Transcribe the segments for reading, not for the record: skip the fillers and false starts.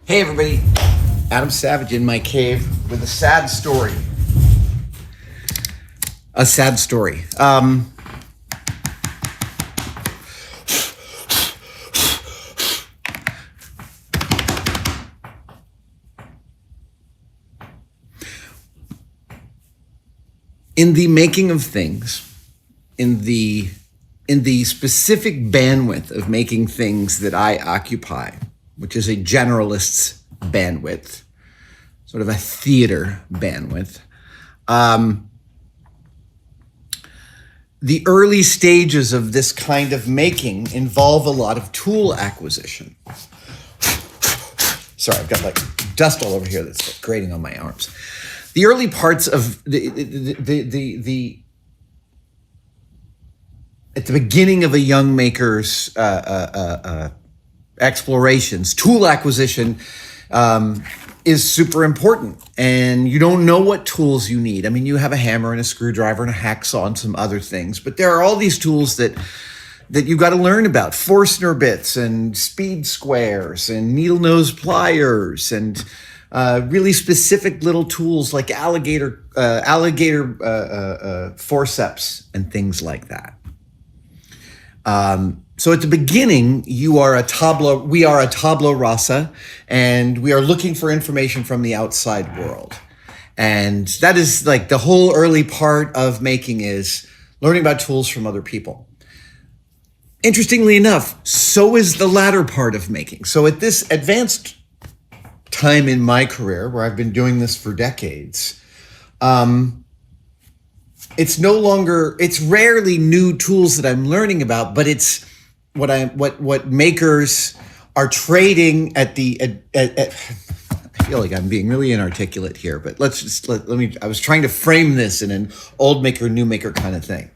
Hey everybody, Adam Savage in my cave with a sad story. A sad story. In the making of things, in the specific bandwidth of making things that I occupy, which is a generalist's bandwidth, sort of a theater bandwidth. The early stages of this kind of making involve a lot of tool acquisition. Sorry, I've got like dust all over here that's like grating on my arms. The early parts of at the beginning of a young maker's explorations, tool acquisition is super important. And you don't know what tools you need. I mean, you have a hammer and a screwdriver and a hacksaw and some other things, but there are all these tools that you've got to learn about. Forstner bits and speed squares and needle nose pliers and really specific little tools like alligator forceps and things like that. So at the beginning, we are a tabula rasa, and we are looking for information from the outside world. And that is like the whole early part of making is learning about tools from other people. Interestingly enough, so is the latter part of making. So at this advanced time in my career, where I've been doing this for decades, it's rarely new tools that I'm learning about, but it's what makers are trading at I feel like I'm being really inarticulate here, but let me, I was trying to frame this in an old maker, new maker kind of thing.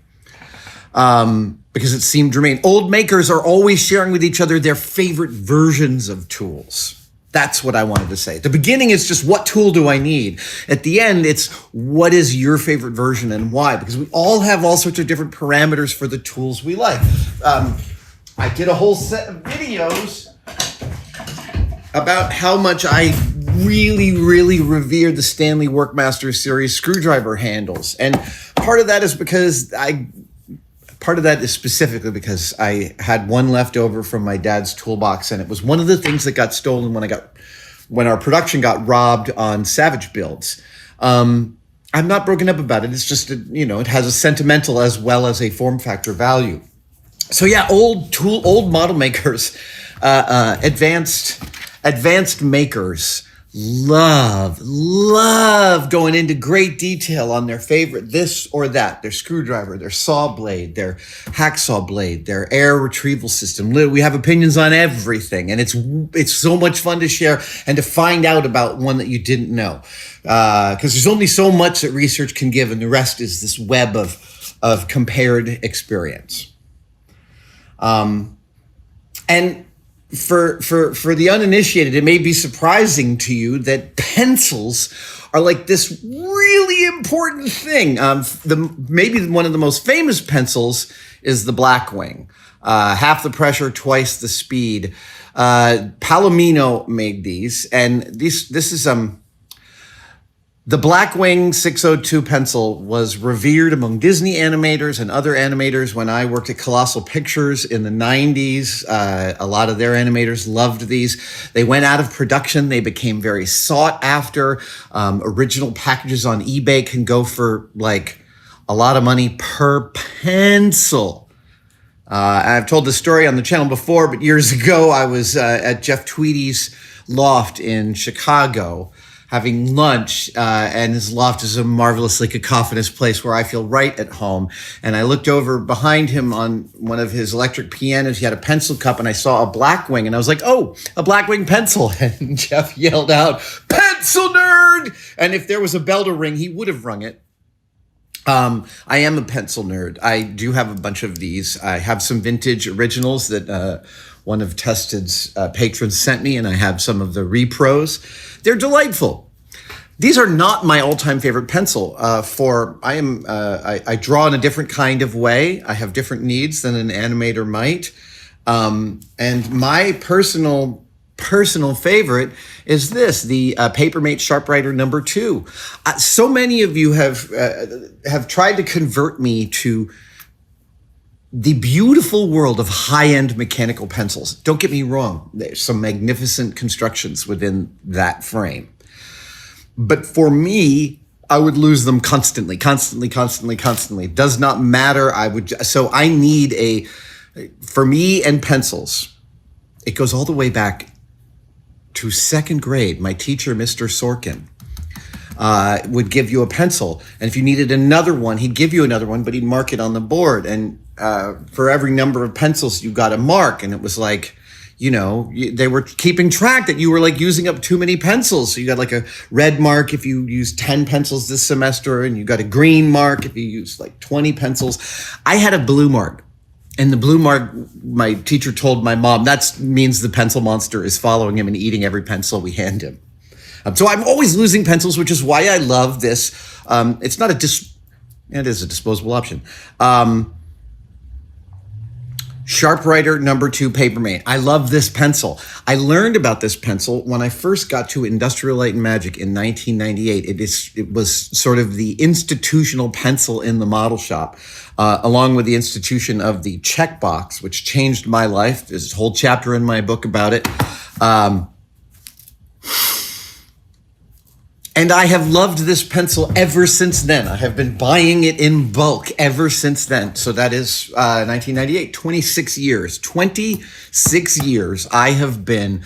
Because it seemed germane. Old makers are always sharing with each other their favorite versions of tools. That's what I wanted to say. At the beginning, it's just what tool do I need? At the end, it's what is your favorite version and why? Because we all have all sorts of different parameters for the tools we like. I did a whole set of videos about how much I really, really revere the Stanley Workmaster series screwdriver handles. And part of that is specifically because I had one left over from my dad's toolbox, and it was one of the things that got stolen when our production got robbed on Savage builds. I'm not broken up about it. It's just, it has a sentimental as well as a form factor value. So yeah, old model makers, advanced makers love going into great detail on their favorite this or that, their screwdriver, their saw blade, their hacksaw blade, their air retrieval system. We have opinions on everything, and it's so much fun to share and to find out about one that you didn't know, because there's only so much that research can give, and the rest is this web of compared experience. And for the uninitiated, it may be surprising to you that pencils are like this really important thing. Maybe one of the most famous pencils is the Blackwing. Half the pressure, twice the speed. Palomino made these, and this is the Blackwing 602 pencil was revered among Disney animators and other animators. When I worked at Colossal Pictures in the 90s, a lot of their animators loved these. They went out of production. They became very sought after. Original packages on eBay can go for like a lot of money per pencil. I've told this story on the channel before, but years ago, I was at Jeff Tweedy's loft in Chicago, having lunch, and his loft is a marvelously cacophonous place where I feel right at home. And I looked over behind him on one of his electric pianos. He had a pencil cup, and I saw a Blackwing, and I was like, oh, a Blackwing pencil. And Jeff yelled out, "Pencil nerd!" And if there was a bell to ring, he would have rung it. I am a pencil nerd. I do have a bunch of these. I have some vintage originals that one of Tested's patrons sent me, and I have some of the repros. They're delightful. These are not my all-time favorite pencil. I draw in a different kind of way. I have different needs than an animator might. And my personal personal favorite is this, the PaperMate Sharpwriter number 2. So many of you have tried to convert me to the beautiful world of high-end mechanical pencils. Don't get me wrong. There's some magnificent constructions within that frame. But for me, I would lose them constantly. It does not matter. So I need for me and pencils, it goes all the way back to 2nd grade. My teacher, Mr. Sorkin, would give you a pencil. And if you needed another one, he'd give you another one, but he'd mark it on the board. And for every number of pencils, you got a mark. And it was like, they were keeping track that you were like using up too many pencils. So you got like a red mark if you used 10 pencils this semester, and you got a green mark if you used like 20 pencils. I had a blue mark. And the blue mark, my teacher told my mom, that means the pencil monster is following him and eating every pencil we hand him. So I'm always losing pencils, which is why I love this. It's not it is a disposable option. Sharpwriter number 2 PaperMate. I love this pencil. I learned about this pencil when I first got to Industrial Light and Magic in 1998. It was sort of the institutional pencil in the model shop, along with the institution of the checkbox, which changed my life. There's a whole chapter in my book about it. And I have loved this pencil ever since then. I have been buying it in bulk ever since then. So that is 1998, 26 years. 26 years I have been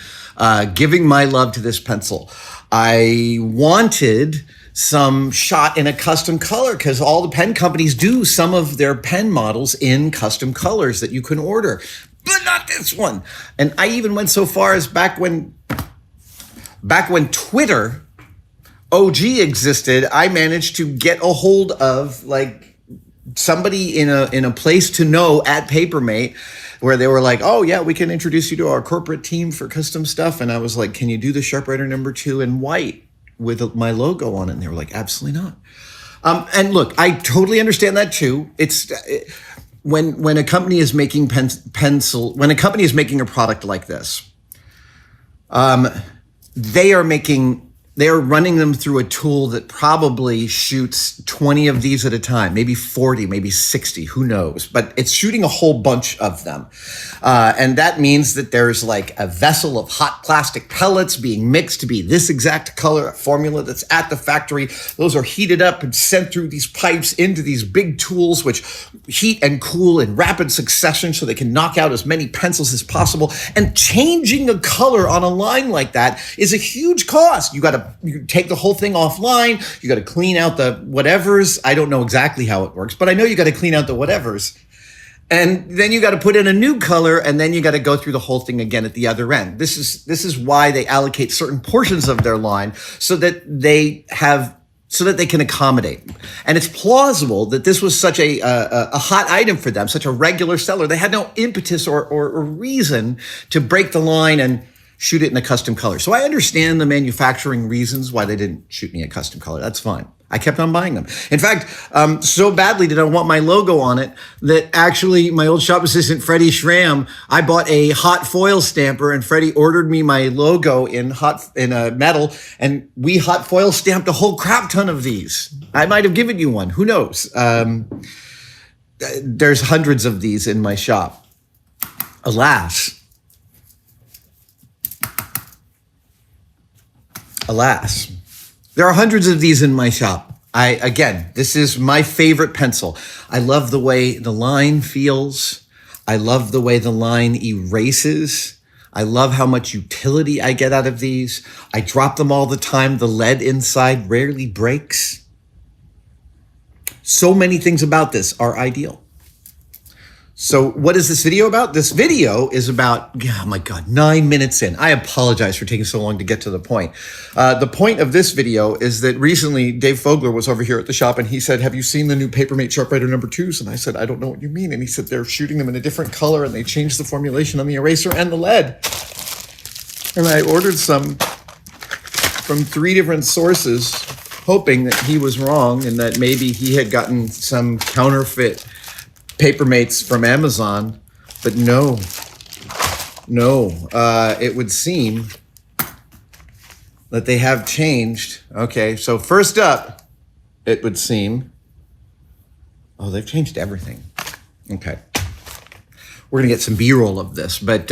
giving my love to this pencil. I wanted some shot in a custom color because all the pen companies do some of their pen models in custom colors that you can order, but not this one. And I even went so far as back when Twitter OG existed, I managed to get a hold of like somebody in a place to know at PaperMate, where they were like, oh yeah, we can introduce you to our corporate team for custom stuff. And I was like, can you do the Sharpwriter number 2 in white with my logo on it? And they were like, absolutely not. And look, I totally understand that too. When a company is making when a company is making a product like this, they are running them through a tool that probably shoots 20 of these at a time, maybe 40, maybe 60, who knows? But it's shooting a whole bunch of them. And that means that there's like a vessel of hot plastic pellets being mixed to be this exact color, a formula that's at the factory. Those are heated up and sent through these pipes into these big tools, which heat and cool in rapid succession so they can knock out as many pencils as possible. And changing a color on a line like that is a huge cost. You take the whole thing offline. You got to clean out the whatevers. I don't know exactly how it works, but I know you got to clean out the whatevers. And then you got to put in a new color, and then you got to go through the whole thing again at the other end. This is why they allocate certain portions of their line so that they can accommodate. And it's plausible that this was such a hot item for them, such a regular seller. They had no impetus or reason to break the line and shoot it in a custom color. So I understand the manufacturing reasons why they didn't shoot me a custom color. That's fine. I kept on buying them. In fact, so badly did I want my logo on it that actually my old shop assistant, Freddie Schramm, I bought a hot foil stamper, and Freddie ordered me my logo in a metal, and we hot foil stamped a whole crap ton of these. I might have given you one. Who knows? There's hundreds of these in my shop. Alas, there are hundreds of these in my shop. This is my favorite pencil. I love the way the line feels. I love the way the line erases. I love how much utility I get out of these. I drop them all the time. The lead inside rarely breaks. So many things about this are ideal. So what is this video about? This video is about, oh my God, 9 minutes in. I apologize for taking so long to get to the point. The point of this video is that recently Dave Fogler was over here at the shop, and he said, have you seen the new PaperMate Sharpwriter number 2s? And I said, I don't know what you mean. And he said, they're shooting them in a different color, and they changed the formulation on the eraser and the lead. And I ordered some from 3 different sources, hoping that he was wrong and that maybe he had gotten some counterfeit PaperMates from Amazon, but no. No, it would seem that they have changed. Okay, so first up, it would seem, oh, they've changed everything. Okay. We're going to get some B-roll of this, but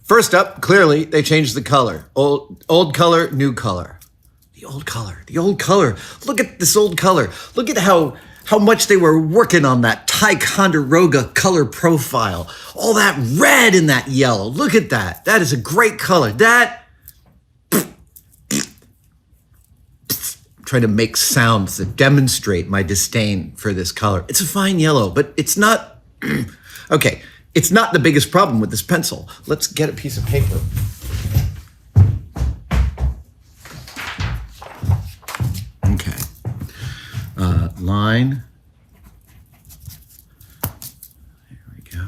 first up, clearly, they changed the color. Old color, new color. The old color. Look at this old color. Look at how much they were working on that Ticonderoga color profile. All that red and that yellow. Look at that. That is a great color. That, I'm trying to make sounds that demonstrate my disdain for this color. It's a fine yellow, but it's not, okay, it's not the biggest problem with this pencil. Let's get a piece of paper. Okay. Line. There we go.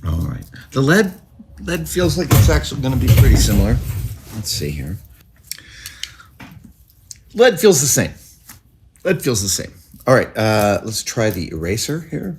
All right. The lead feels like it's actually going to be pretty similar. Let's see here. Lead feels the same. All right. Let's try the eraser here.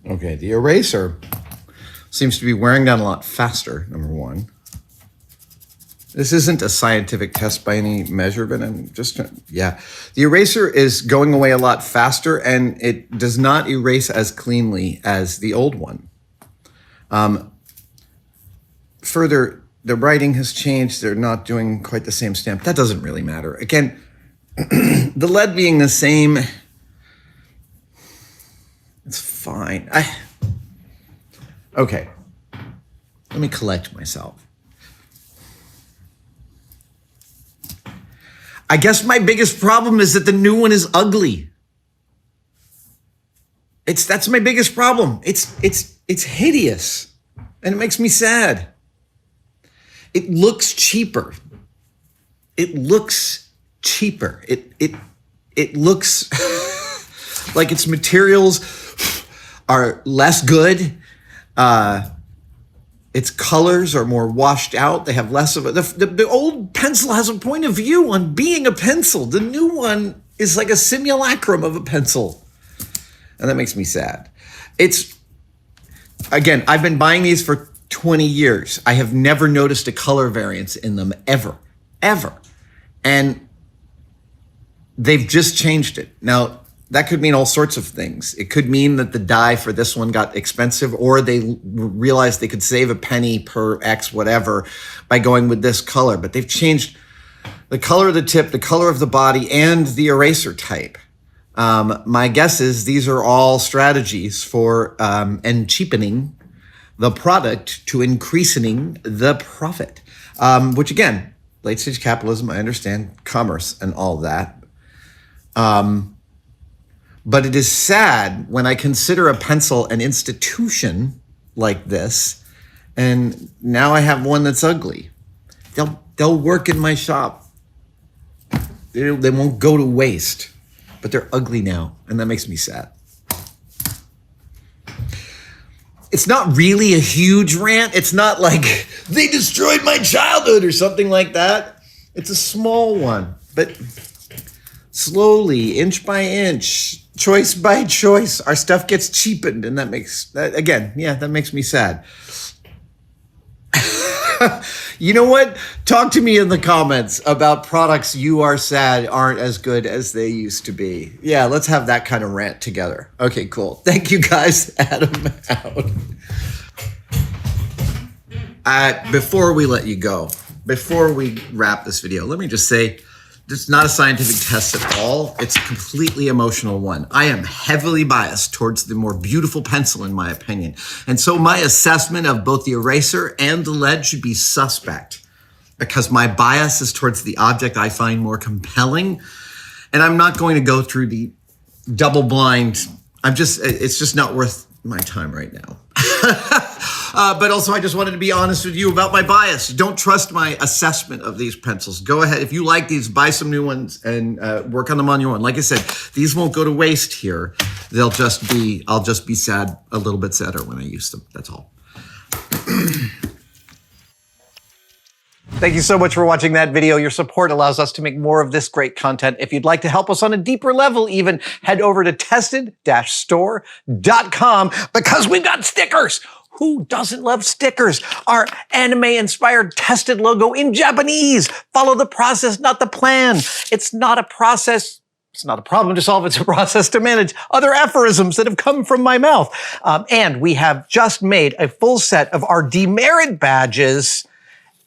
Okay, the eraser seems to be wearing down a lot faster, number one. This isn't a scientific test by any measure, but I'm just, yeah. The eraser is going away a lot faster, and it does not erase as cleanly as the old one. Further, the writing has changed. They're not doing quite the same stamp. That doesn't really matter. Again, the lead being the same, it's fine. Okay, let me collect myself. I guess my biggest problem is that the new one is ugly. That's my biggest problem. It's hideous, and it makes me sad. It looks cheaper. It looks like its materials are less good. Its colors are more washed out. They have less of it. The old pencil has a point of view on being a pencil. The new one is like a simulacrum of a pencil. And that makes me sad. Again, I've been buying these for 20 years. I have never noticed a color variance in them ever. And they've just changed it. Now, that could mean all sorts of things. It could mean that the dye for this one got expensive, or they realized they could save a penny per X whatever by going with this color. But they've changed the color of the tip, the color of the body, and the eraser type. My guess is these are all strategies for and cheapening the product to increasing the profit. Which again, late stage capitalism, I understand commerce and all that. But it is sad when I consider a pencil an institution like this, and now I have one that's ugly. They'll work in my shop. They won't go to waste, but they're ugly now, and that makes me sad. It's not really a huge rant. It's not like they destroyed my childhood or something like that. It's a small one, but slowly, inch by inch, choice by choice, our stuff gets cheapened, and that makes me sad. You know what? Talk to me in the comments about products you are sad aren't as good as they used to be. Yeah, let's have that kind of rant together. Okay, cool. Thank you guys. Adam out. Before we let you go, before we wrap this video, let me just say, it's not a scientific test at all. It's a completely emotional one. I am heavily biased towards the more beautiful pencil, in my opinion. And so my assessment of both the eraser and the lead should be suspect, because my bias is towards the object I find more compelling. And I'm not going to go through the double blind. It's just not worth my time right now. But also, I just wanted to be honest with you about my bias. Don't trust my assessment of these pencils. Go ahead. If you like these, buy some new ones and work on them on your own. Like I said, these won't go to waste here. I'll just be sad, a little bit sadder when I use them. That's all. Thank you so much for watching that video. Your support allows us to make more of this great content. If you'd like to help us on a deeper level even, head over to tested-store.com because we've got stickers. Who doesn't love stickers? Our anime-inspired Tested logo in Japanese. Follow the process, not the plan. It's not a process. It's not a problem to solve. It's a process to manage. Other aphorisms that have come from my mouth. And we have just made a full set of our demerit badges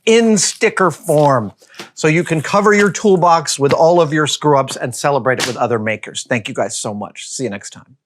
in sticker form. So you can cover your toolbox with all of your screw-ups and celebrate it with other makers. Thank you guys so much. See you next time.